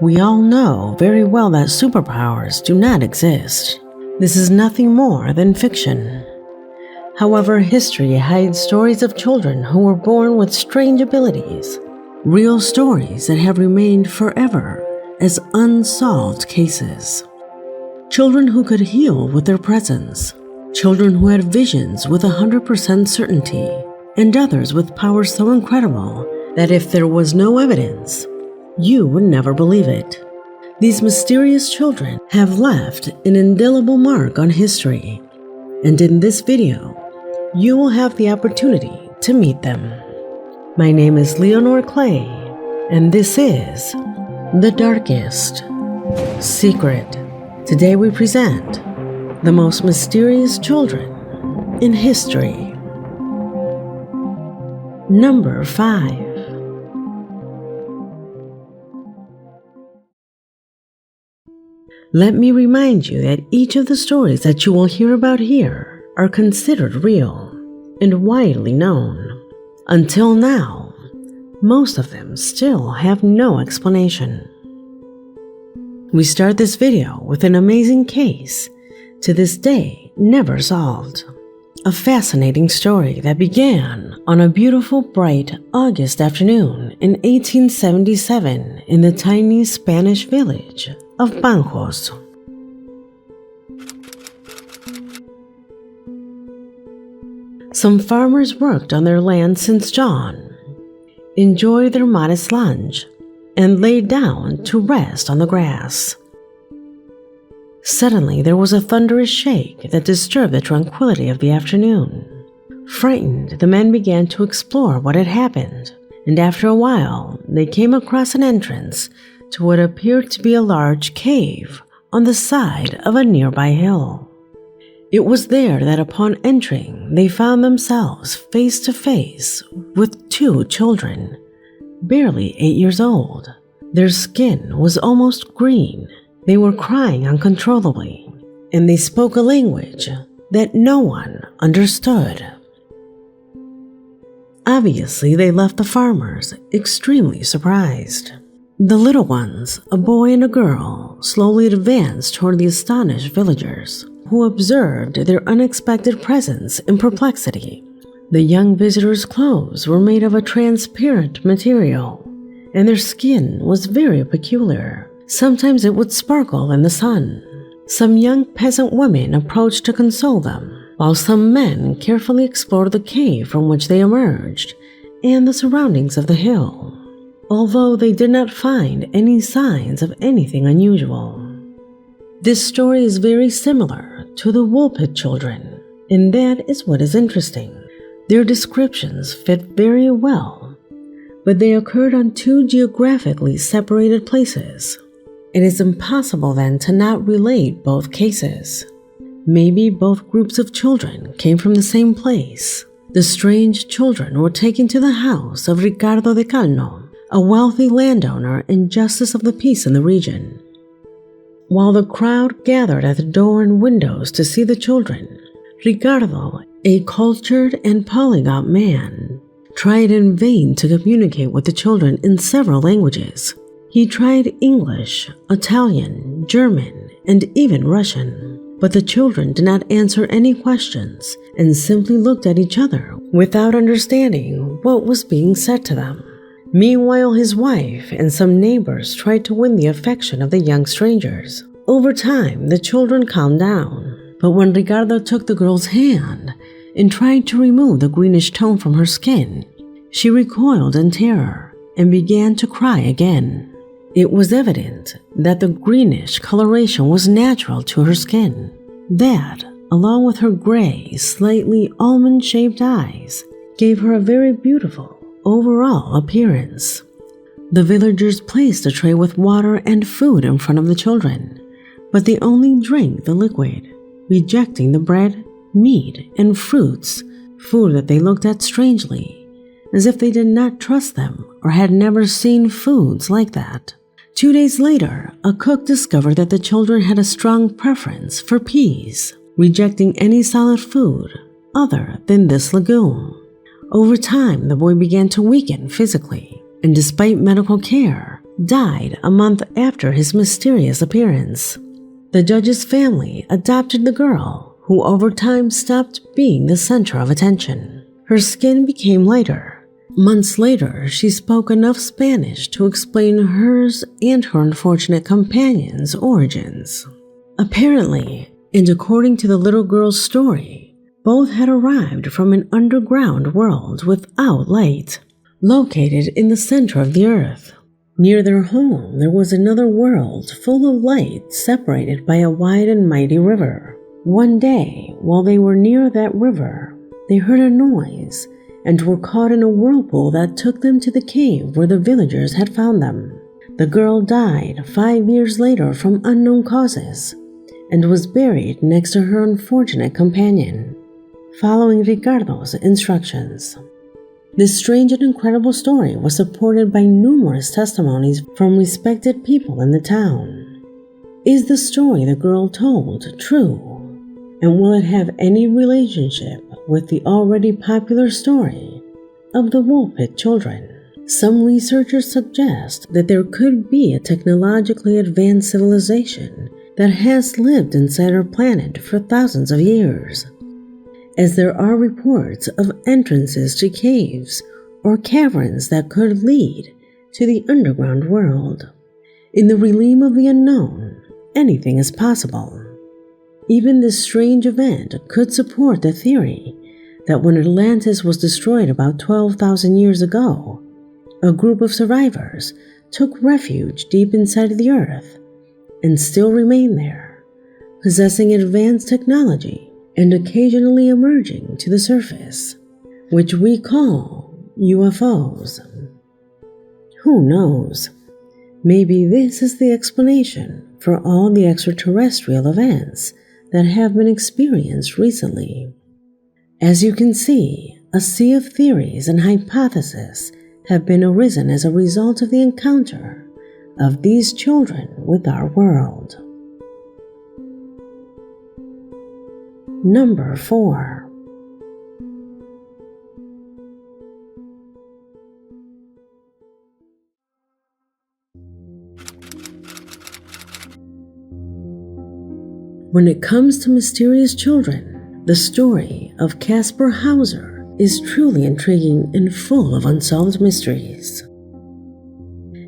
We all know very well that superpowers do not exist. This is nothing more than fiction. However, history hides stories of children who were born with strange abilities, real stories that have remained forever as unsolved cases. Children who could heal with their presence, children who had visions with 100% certainty, and others with powers so incredible that if there was no evidence, you would never believe it. These mysterious children have left an indelible mark on history, and in this video, you will have the opportunity to meet them. My name is Leonor Clay, and this is The Darkest Secret. Today we present the most mysterious children in history. Number 5. Let me remind you that each of the stories that you will hear about here are considered real and widely known. Until now, most of them still have no explanation. We start this video with an amazing case, to this day never solved. A fascinating story that began on a beautiful, bright August afternoon in 1877 in the tiny Spanish village of Banjos. Some farmers worked on their land since dawn, enjoyed their modest lunch, and laid down to rest on the grass. Suddenly, there was a thunderous shake that disturbed the tranquility of the afternoon. Frightened, the men began to explore what had happened, and after a while, they came across an entrance to what appeared to be a large cave on the side of a nearby hill. It was there that upon entering, they found themselves face to face with two children, barely 8 years old. Their skin was almost green. They were crying uncontrollably, and they spoke a language that no one understood. Obviously, they left the farmers extremely surprised. The little ones, a boy and a girl, slowly advanced toward the astonished villagers, who observed their unexpected presence in perplexity. The young visitors' clothes were made of a transparent material, and their skin was very peculiar. Sometimes it would sparkle in the sun. Some young peasant women approached to console them, while some men carefully explored the cave from which they emerged and the surroundings of the hill, although they did not find any signs of anything unusual. This story is very similar to the Woolpit children, and that is what is interesting. Their descriptions fit very well, but they occurred on two geographically separated places. It is impossible then to not relate both cases. Maybe both groups of children came from the same place. The strange children were taken to the house of Ricardo de Calno, a wealthy landowner and justice of the peace in the region. While the crowd gathered at the door and windows to see the children, Ricardo, a cultured and polyglot man, tried in vain to communicate with the children in several languages. He tried English, Italian, German, and even Russian, but the children did not answer any questions and simply looked at each other without understanding what was being said to them. Meanwhile, his wife and some neighbors tried to win the affection of the young strangers. Over time, the children calmed down, but when Ricardo took the girl's hand and tried to remove the greenish tone from her skin, she recoiled in terror and began to cry again. It was evident that the greenish coloration was natural to her skin. That, along with her gray, slightly almond-shaped eyes, gave her a very beautiful overall appearance. The villagers placed a tray with water and food in front of the children, but they only drank the liquid, rejecting the bread, meat, and fruits, food that they looked at strangely, as if they did not trust them or had never seen foods like that. 2 days later, a cook discovered that the children had a strong preference for peas, rejecting any solid food other than this legume. Over time, the boy began to weaken physically, and despite medical care, died a month after his mysterious appearance. The judge's family adopted the girl, who over time stopped being the center of attention. Her skin became lighter. Months later, she spoke enough Spanish to explain hers and her unfortunate companion's origins. Apparently, and according to the little girl's story, both had arrived from an underground world without light, located in the center of the earth. Near their home, there was another world full of light separated by a wide and mighty river. One day, while they were near that river, they heard a noise and were caught in a whirlpool that took them to the cave where the villagers had found them. The girl died 5 years later from unknown causes and was buried next to her unfortunate companion, following Ricardo's instructions. This strange and incredible story was supported by numerous testimonies from respected people in the town. Is the story the girl told true? And will it have any relationship with the already popular story of the Woolpit children? Some researchers suggest that there could be a technologically advanced civilization that has lived inside our planet for thousands of years, as there are reports of entrances to caves or caverns that could lead to the underground world. In the realm of the unknown, anything is possible. Even this strange event could support the theory that when Atlantis was destroyed about 12,000 years ago, a group of survivors took refuge deep inside the earth and still remain there, possessing advanced technology and occasionally emerging to the surface, which we call UFOs. Who knows? Maybe this is the explanation for all the extraterrestrial events that have been experienced recently. As you can see, a sea of theories and hypotheses have been arisen as a result of the encounter of these children with our world. Number 4. When it comes to mysterious children, the story of Kaspar Hauser is truly intriguing and full of unsolved mysteries.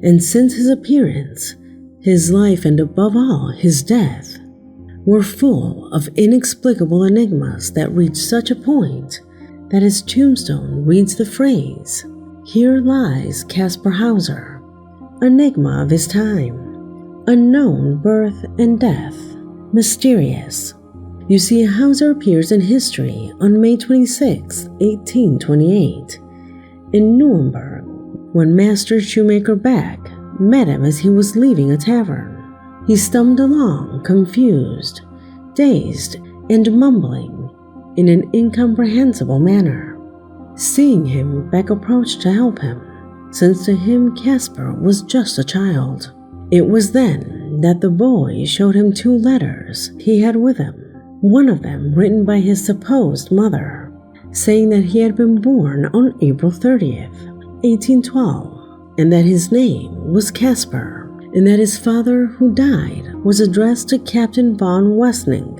And since his appearance, his life and above all his death were full of inexplicable enigmas that reached such a point that his tombstone reads the phrase, "Here lies Kaspar Hauser, enigma of his time, unknown birth and death, mysterious." You see, Hauser appears in history on May 26, 1828, in Nuremberg, when Master Shoemaker Beck met him as he was leaving a tavern. He stumbled along, confused, dazed, and mumbling in an incomprehensible manner. Seeing him, Beck approached to help him, since to him Kaspar was just a child. It was then that the boy showed him 2 letters he had with him, one of them written by his supposed mother, saying that he had been born on April 30th, 1812, and that his name was Kaspar, and that his father, who died, was addressed to Captain von Wessning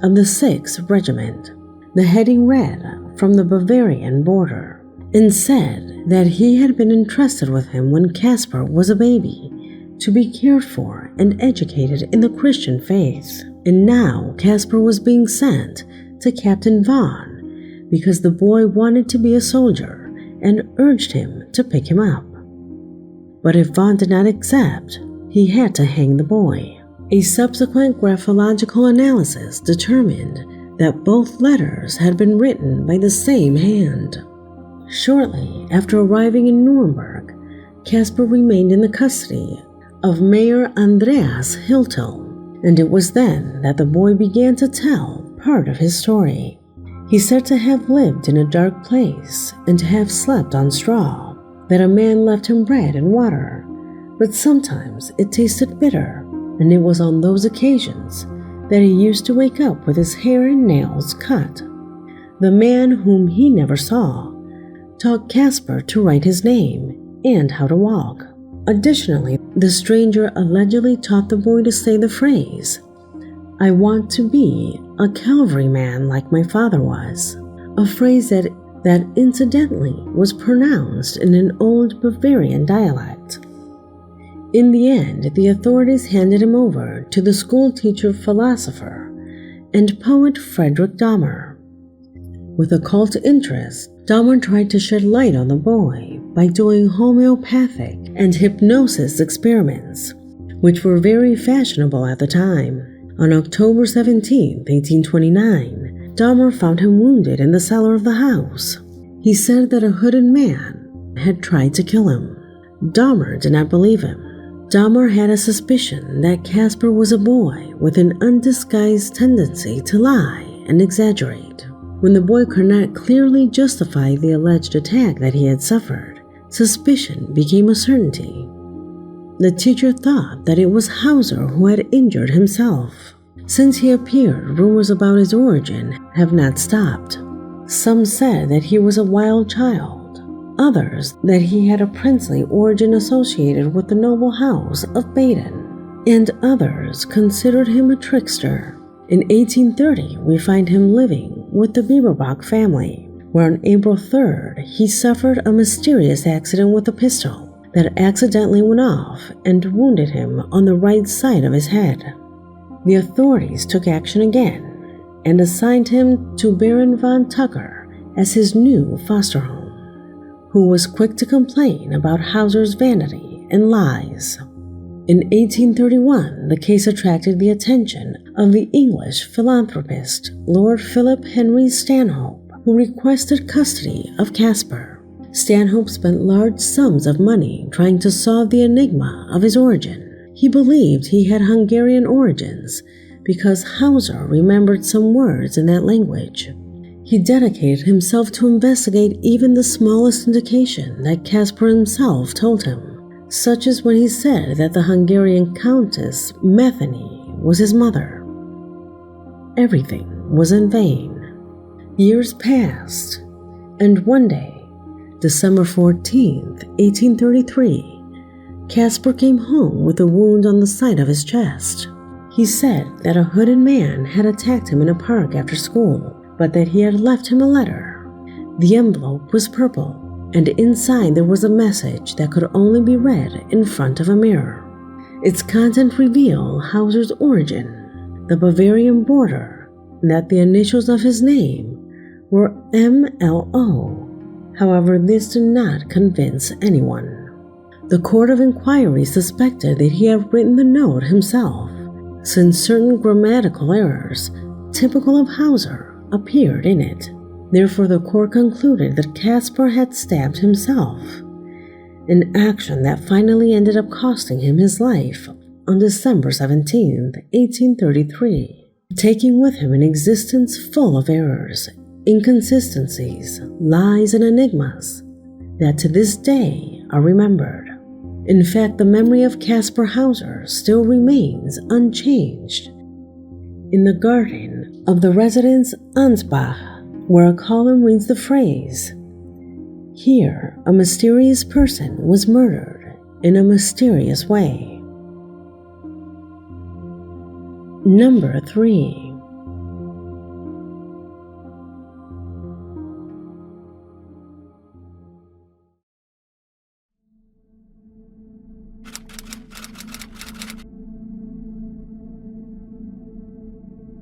of the 6th Regiment. The heading read, "From the Bavarian border," and said that he had been entrusted with him when Kaspar was a baby to be cared for and educated in the Christian faith. And now Kaspar was being sent to Captain Von because the boy wanted to be a soldier and urged him to pick him up. But if Von did not accept, he had to hang the boy. A subsequent graphological analysis determined that both letters had been written by the same hand. Shortly after arriving in Nuremberg, Kaspar remained in the custody of Mayor Andreas Hiltel, and it was then that the boy began to tell part of his story. He said to have lived in a dark place and to have slept on straw, that a man left him bread and water, but sometimes it tasted bitter, and it was on those occasions that he used to wake up with his hair and nails cut. The man, whom he never saw, taught Kaspar to write his name and how to walk. Additionally, the stranger allegedly taught the boy to say the phrase, "I want to be a cavalryman like my father was," a phrase that incidentally was pronounced in an old Bavarian dialect. In the end, the authorities handed him over to the schoolteacher, philosopher, and poet Friedrich Dahmer. With occult interest, Dahmer tried to shed light on the boy by doing homeopathic and hypnosis experiments, which were very fashionable at the time. On October 17, 1829, Dahmer found him wounded in the cellar of the house. He said that a hooded man had tried to kill him. Dahmer did not believe him. Dahmer had a suspicion that Kaspar was a boy with an undisguised tendency to lie and exaggerate. When the boy could not clearly justify the alleged attack that he had suffered, suspicion became a certainty. The teacher thought that it was Hauser who had injured himself. Since he appeared, rumors about his origin have not stopped. Some said that he was a wild child, others that he had a princely origin associated with the noble house of Baden, and others considered him a trickster. In 1830, we find him living with the Bieberbach family, where on April 3rd, he suffered a mysterious accident with a pistol that accidentally went off and wounded him on the right side of his head. The authorities took action again and assigned him to Baron von Tucker as his new foster home, who was quick to complain about Hauser's vanity and lies. In 1831, the case attracted the attention of the English philanthropist Lord Philip Henry Stanhope, who requested custody of Kaspar. Stanhope spent large sums of money trying to solve the enigma of his origin. He believed he had Hungarian origins because Hauser remembered some words in that language. He dedicated himself to investigate even the smallest indication that Kaspar himself told him, such as when he said that the Hungarian Countess Metheny was his mother. Everything was in vain. Years passed, and one day, December 14th, 1833, Kaspar came home with a wound on the side of his chest. He said that a hooded man had attacked him in a park after school, but that he had left him a letter. The envelope was purple, and inside there was a message that could only be read in front of a mirror. Its content revealed Hauser's origin, the Bavarian border, and that the initials of his name were MLO. However, this did not convince anyone. The Court of Inquiry suspected that he had written the note himself, since certain grammatical errors, typical of Hauser, appeared in it. Therefore, the court concluded that Kaspar had stabbed himself, an action that finally ended up costing him his life on December 17, 1833, taking with him an existence full of errors, inconsistencies, lies, and enigmas that to this day are remembered. In fact, the memory of Kaspar Hauser still remains unchanged. In the garden of the residence Ansbach, where a column reads the phrase, "Here a mysterious person was murdered in a mysterious way." Number 3.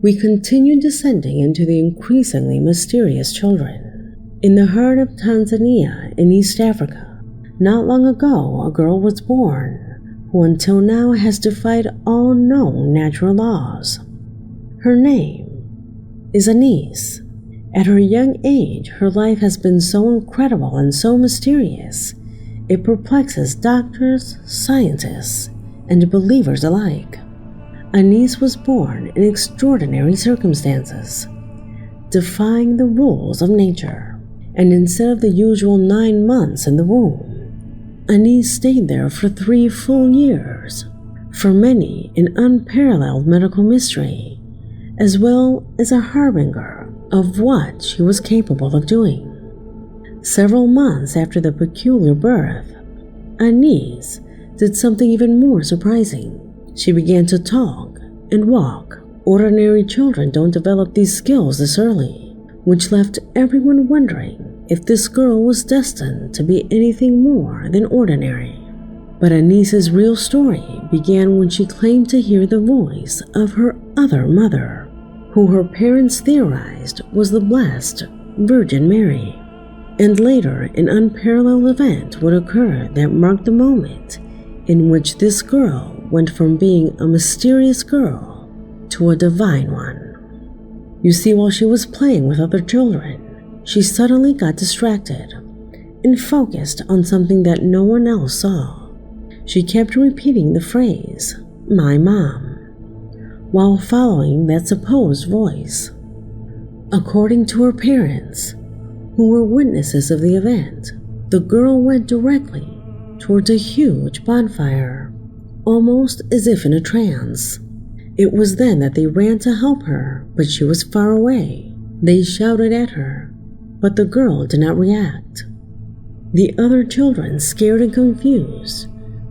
We continue descending into the increasingly mysterious children. In the heart of Tanzania in East Africa, not long ago a girl was born who until now has defied all known natural laws. Her name is Anise. At her young age, her life has been so incredible and so mysterious, it perplexes doctors, scientists, and believers alike. Anise was born in extraordinary circumstances, defying the rules of nature, and instead of the usual 9 months in the womb, Anise stayed there for 3 full years, for many an unparalleled medical mystery, as well as a harbinger of what she was capable of doing. Several months after the peculiar birth, Anise did something even more surprising. She began to talk and walk. Ordinary children don't develop these skills this early, which left everyone wondering if this girl was destined to be anything more than ordinary. But Anise's real story began when she claimed to hear the voice of her other mother, who her parents theorized was the blessed Virgin Mary. And later, an unparalleled event would occur that marked the moment in which this girl went from being a mysterious girl to a divine one. You see, while she was playing with other children, she suddenly got distracted and focused on something that no one else saw. She kept repeating the phrase, "my mom," while following that supposed voice. According to her parents, who were witnesses of the event, the girl went directly towards a huge bonfire, almost as if in a trance. It was then that they ran to help her, but she was far away. They shouted at her, but the girl did not react. The other children, scared and confused,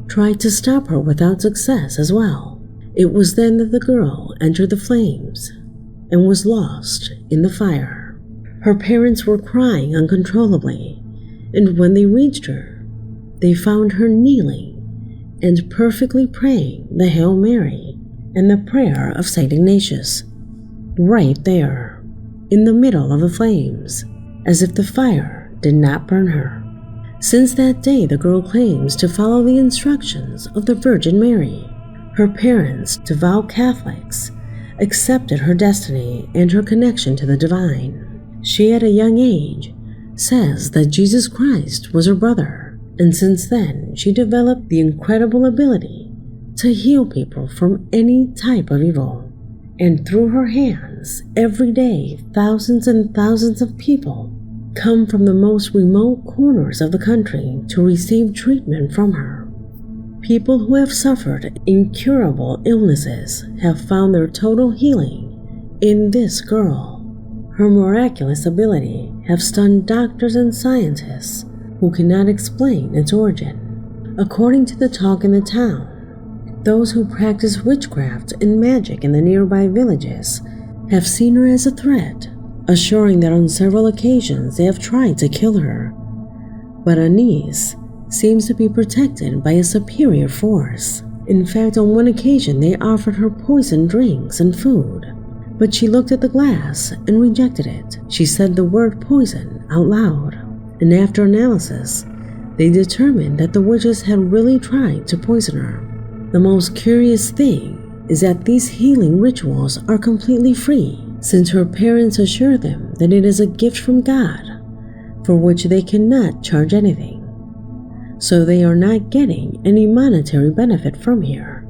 tried to stop her without success as well. It was then that the girl entered the flames and was lost in the fire. Her parents were crying uncontrollably, and when they reached her, they found her kneeling and perfectly praying the Hail Mary and the prayer of St. Ignatius, right there, in the middle of the flames, as if the fire did not burn her. Since that day, the girl claims to follow the instructions of the Virgin Mary. Her parents, devout Catholics, accepted her destiny and her connection to the divine. She, at a young age, says that Jesus Christ was her brother, and since then she developed the incredible ability to heal people from any type of evil. And through her hands, every day, thousands and thousands of people come from the most remote corners of the country to receive treatment from her. People who have suffered incurable illnesses have found their total healing in this girl. Her miraculous ability have stunned doctors and scientists who cannot explain its origin. According to the talk in the town, those who practice witchcraft and magic in the nearby villages have seen her as a threat, assuring that on several occasions they have tried to kill her. But Anise seems to be protected by a superior force. In fact, on one occasion they offered her poisoned drinks and food, but she looked at the glass and rejected it. She said the word poison out loud, and after analysis, they determined that the witches had really tried to poison her. The most curious thing is that these healing rituals are completely free, since her parents assure them that it is a gift from God, for which they cannot charge anything. So they are not getting any monetary benefit from here,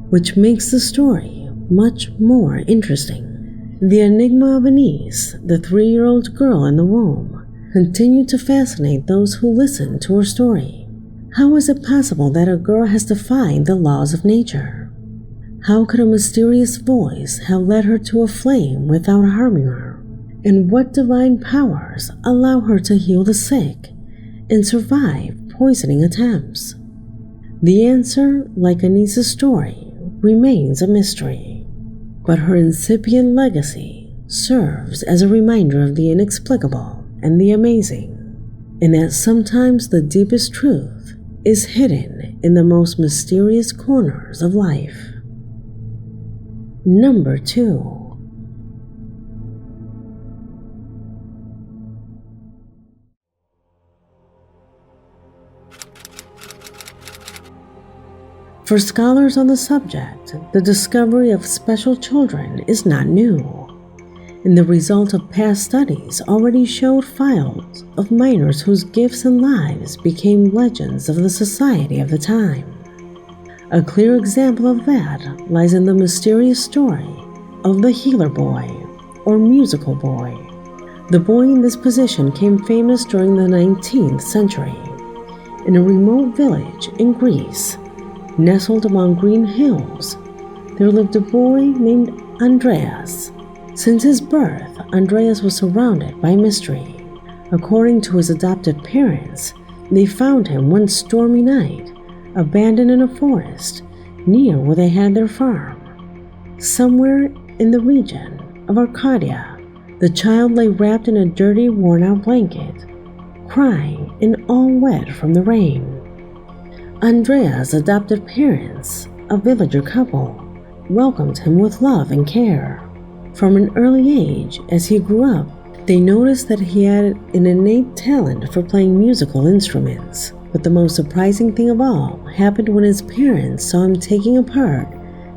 which makes the story much more interesting. The enigma of Anise, the 3-year-old girl in the womb, continued to fascinate those who listened to her story. How is it possible that a girl has defied the laws of nature? How could a mysterious voice have led her to a flame without harming her? And what divine powers allow her to heal the sick and survive poisoning attempts? The answer, like Anise's story, remains a mystery, but her incipient legacy serves as a reminder of the inexplicable and the amazing, and that sometimes the deepest truth is hidden in the most mysterious corners of life. Number 2. For scholars on the subject, the discovery of special children is not new, and the result of past studies already showed files of minors whose gifts and lives became legends of the society of the time. A clear example of that lies in the mysterious story of the healer boy, or musical boy. The boy in this position became famous during the 19th century. In a remote village in Greece, nestled among green hills, there lived a boy named Andreas. Since his birth, Andreas was surrounded by mystery. According to his adopted parents, they found him one stormy night, abandoned in a forest near where they had their farm. Somewhere in the region of Arcadia, the child lay wrapped in a dirty, worn-out blanket, crying and all wet from the rain. Andrea's adopted parents, a villager couple, welcomed him with love and care. From an early age, as he grew up, they noticed that he had an innate talent for playing musical instruments. But the most surprising thing of all happened when his parents saw him taking apart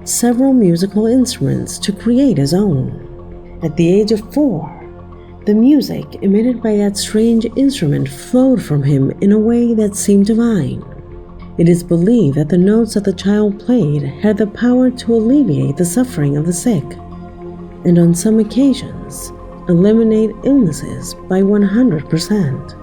several musical instruments to create his own. At the age of 4, the music emitted by that strange instrument flowed from him in a way that seemed divine. It is believed that the notes that the child played had the power to alleviate the suffering of the sick, and on some occasions, eliminate illnesses by 100%.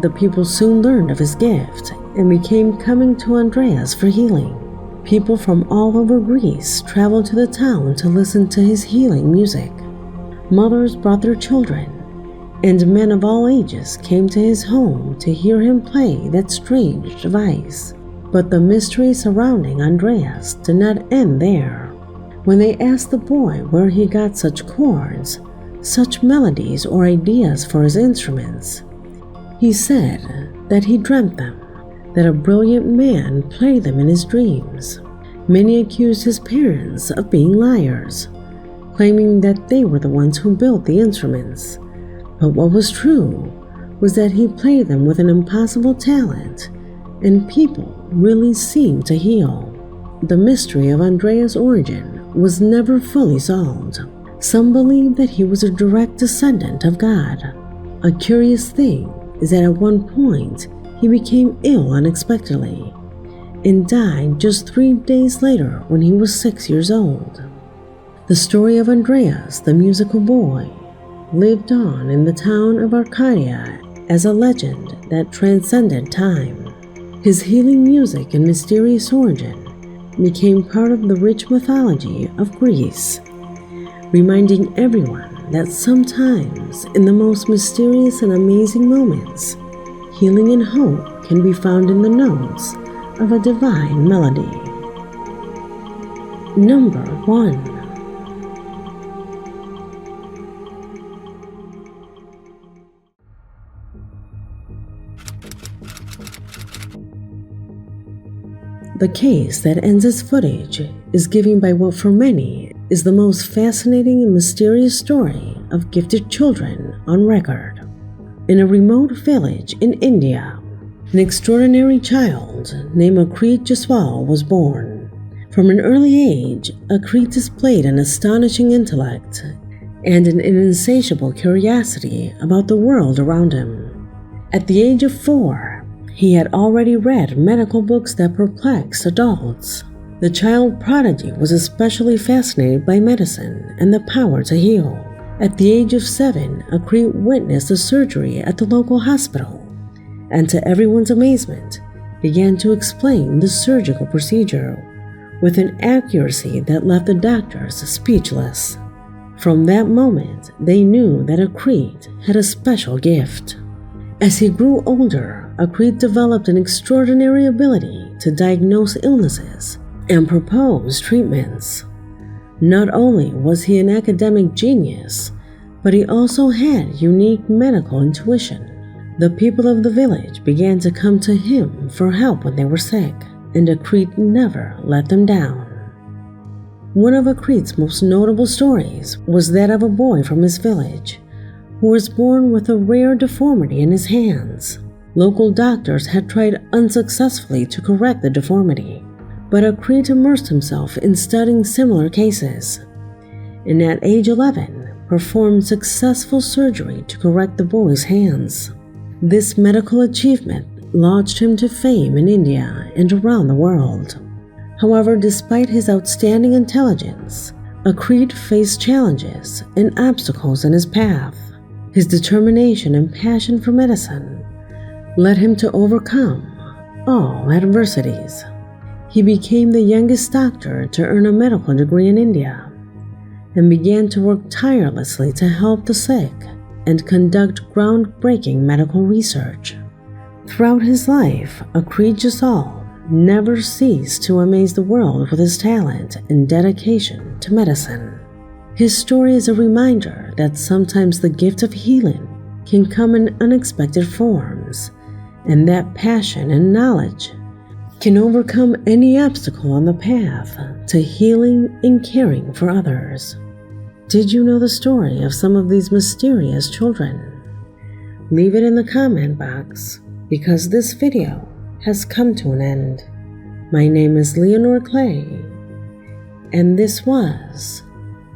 The people soon learned of his gift and became coming to Andreas for healing. People from all over Greece traveled to the town to listen to his healing music. Mothers brought their children, and men of all ages came to his home to hear him play that strange device. But the mystery surrounding Andreas did not end there. When they asked the boy where he got such chords, such melodies or ideas for his instruments, he said that he dreamt them, that a brilliant man played them in his dreams. Many accused his parents of being liars, claiming that they were the ones who built the instruments. But what was true was that he played them with an impossible talent, and people really seemed to heal. The mystery of Andreas' origin was never fully solved. Some believe that he was a direct descendant of God. A curious thing is that at one point he became ill unexpectedly and died just 3 days later when he was 6 years old. The story of Andreas, the musical boy, lived on in the town of Arcadia as a legend that transcended time. His healing music and mysterious origin became part of the rich mythology of Greece, reminding everyone that sometimes in the most mysterious and amazing moments, healing and hope can be found in the notes of a divine melody. Number 1. The case that ends its footage is given by what for many is the most fascinating and mysterious story of gifted children on record. In a remote village in India, an extraordinary child named Akrit Jaswal was born. From an early age, Akrit displayed an astonishing intellect and an insatiable curiosity about the world around him. At the age of 4, he had already read medical books that perplexed adults. The child Prodigy was especially fascinated by medicine and the power to heal. At the age of 7, Akrit witnessed a surgery at the local hospital, and to everyone's amazement, began to explain the surgical procedure with an accuracy that left the doctors speechless. From that moment, they knew that Akrit had a special gift. As he grew older, Akrit developed an extraordinary ability to diagnose illnesses and propose treatments. Not only was he an academic genius, but he also had unique medical intuition. The people of the village began to come to him for help when they were sick, and Akrit never let them down. One of Akrit's most notable stories was that of a boy from his village who was born with a rare deformity in his hands. Local doctors had tried unsuccessfully to correct the deformity, but Akrit immersed himself in studying similar cases, and at age 11 performed successful surgery to correct the boy's hands. This medical achievement launched him to fame in India and around the world. However, despite his outstanding intelligence, Akrit faced challenges and obstacles in his path. His determination and passion for medicine led him to overcome all adversities. He became the youngest doctor to earn a medical degree in India and began to work tirelessly to help the sick and conduct groundbreaking medical research. Throughout his life, Akrit Jaswal never ceased to amaze the world with his talent and dedication to medicine. His story is a reminder that sometimes the gift of healing can come in unexpected forms, and that passion and knowledge can overcome any obstacle on the path to healing and caring for others. Did you know the story of some of these mysterious children? Leave it in the comment box, because this video has come to an end. My name is Leonore Clay, and this was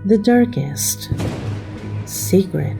The Darkest Secret.